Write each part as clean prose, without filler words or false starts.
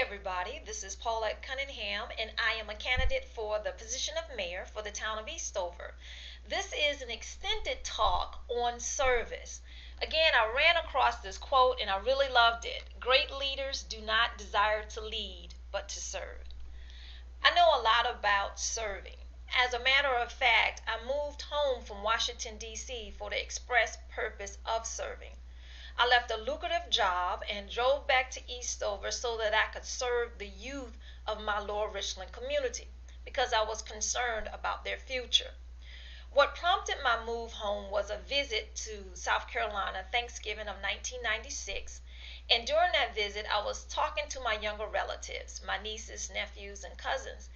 everybody. This is Paulette Cunningham, and I am a candidate for the position of mayor for the town of Eastover. This is an extended talk on service. Again, I ran across this quote and I really loved it. Great leaders do not desire to lead, but to serve. I know a lot about serving. As a matter of fact, I moved home from Washington, D.C. for the express purpose of serving. I left a lucrative job and drove back to Eastover so that I could serve the youth of my Lower Richland community because I was concerned about their future. What prompted my move home was a visit to South Carolina Thanksgiving of 1996, and during that visit I was talking to my younger relatives, my nieces, nephews, and cousins,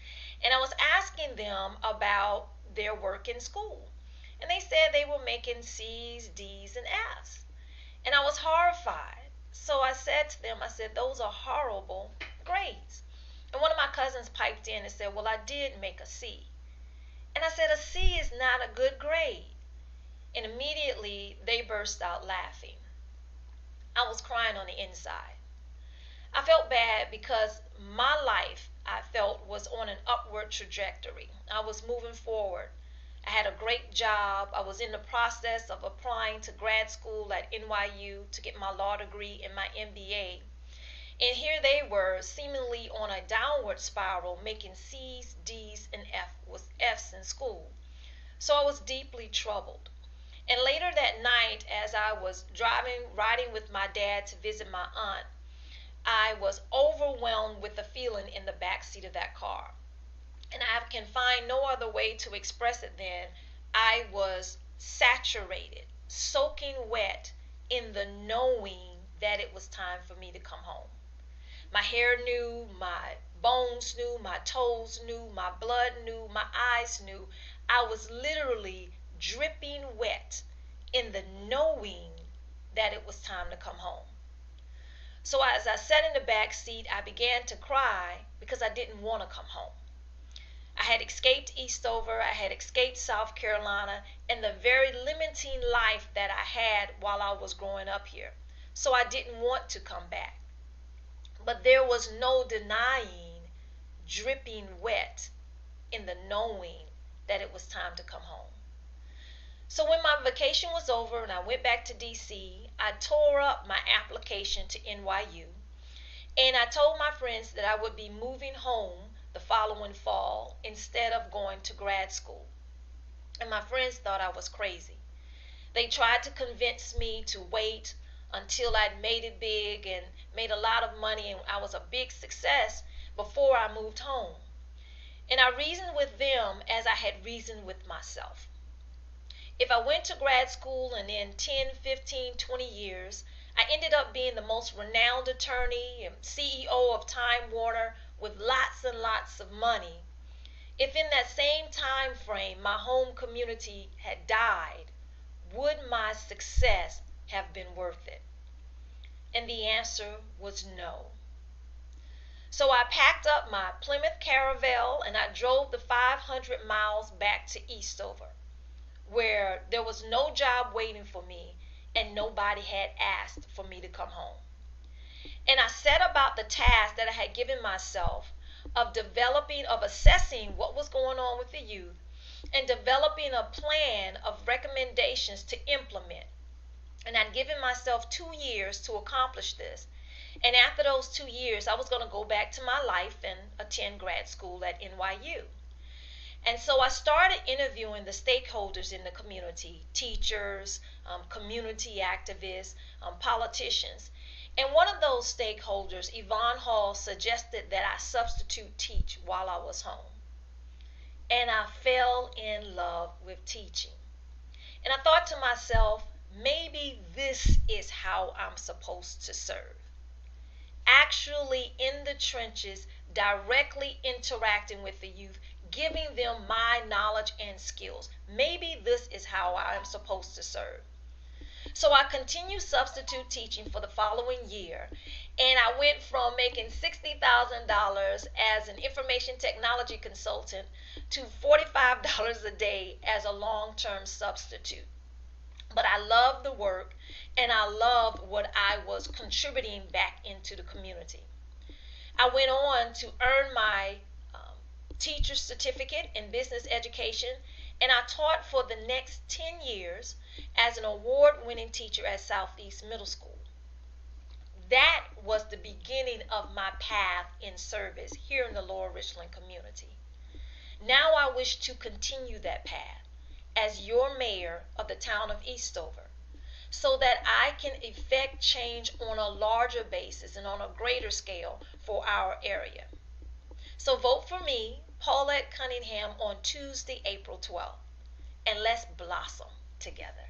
and I was asking them about their work in school. And they said they were making C's, D's, and F's. And I was horrified. So I said to them, those are horrible grades. And one of my cousins piped in and said, well, I did make a C. And I said, a C is not a good grade. And immediately they burst out laughing. I was crying on the inside. I felt bad because my life, I felt, was on an upward trajectory. I was moving forward. I had a great job. I was in the process of applying to grad school at NYU to get my law degree and my MBA. And here they were, seemingly on a downward spiral, making C's, D's, and F's in school. So I was deeply troubled. And later that night, as I was riding with my dad to visit my aunt, I was overwhelmed with the feeling in the back seat of that car. And I can find no other way to express it than I was saturated, soaking wet in the knowing that it was time for me to come home. My hair knew, my bones knew, my toes knew, my blood knew, my eyes knew. I was literally dripping wet in the knowing that it was time to come home. So as I sat in the back seat, I began to cry because I didn't want to come home. I had escaped Eastover, I had escaped South Carolina, and the very limiting life that I had while I was growing up here. So I didn't want to come back. But there was no denying dripping wet in the knowing that it was time to come home. So when my vacation was over and I went back to DC, I tore up my application to NYU, and I told my friends that I would be moving home the following fall instead of going to grad school. And my friends thought I was crazy. They tried to convince me to wait until I'd made it big and made a lot of money and I was a big success before I moved home. And I reasoned with them as I had reasoned with myself. If I went to grad school and in 10, 15, 20 years, I ended up being the most renowned attorney and CEO of Time Warner with lots and lots of money, if in that same time frame my home community had died, would my success have been worth it? And the answer was no. So I packed up my Plymouth Caravelle and I drove the 500 miles back to Eastover, where there was no job waiting for me and nobody had asked for me to come home. And I set about the task that I had given myself of assessing what was going on with the youth and developing a plan of recommendations to implement. And I'd given myself 2 years to accomplish this. And after those 2 years, I was going to go back to my life and attend grad school at NYU. And so I started interviewing the stakeholders in the community, teachers, community activists, politicians. And one of those stakeholders, Yvonne Hall, suggested that I substitute teach while I was home. And I fell in love with teaching. And I thought to myself, maybe this is how I'm supposed to serve. Actually in the trenches, directly interacting with the youth, giving them my knowledge and skills. Maybe this is how I am supposed to serve. So I continued substitute teaching for the following year, and I went from making $60,000 as an information technology consultant to $45 a day as a long-term substitute. But I loved the work, and I loved what I was contributing back into the community. I went on to earn my teacher's certificate in business education, and I taught for the next 10 years as an award-winning teacher at Southeast Middle School. That was the beginning of my path in service here in the Lower Richland community. Now I wish to continue that path as your mayor of the town of Eastover, so that I can effect change on a larger basis and on a greater scale for our area. So vote for me, Paulette Cunningham, on Tuesday, April 12th, and let's blossom together.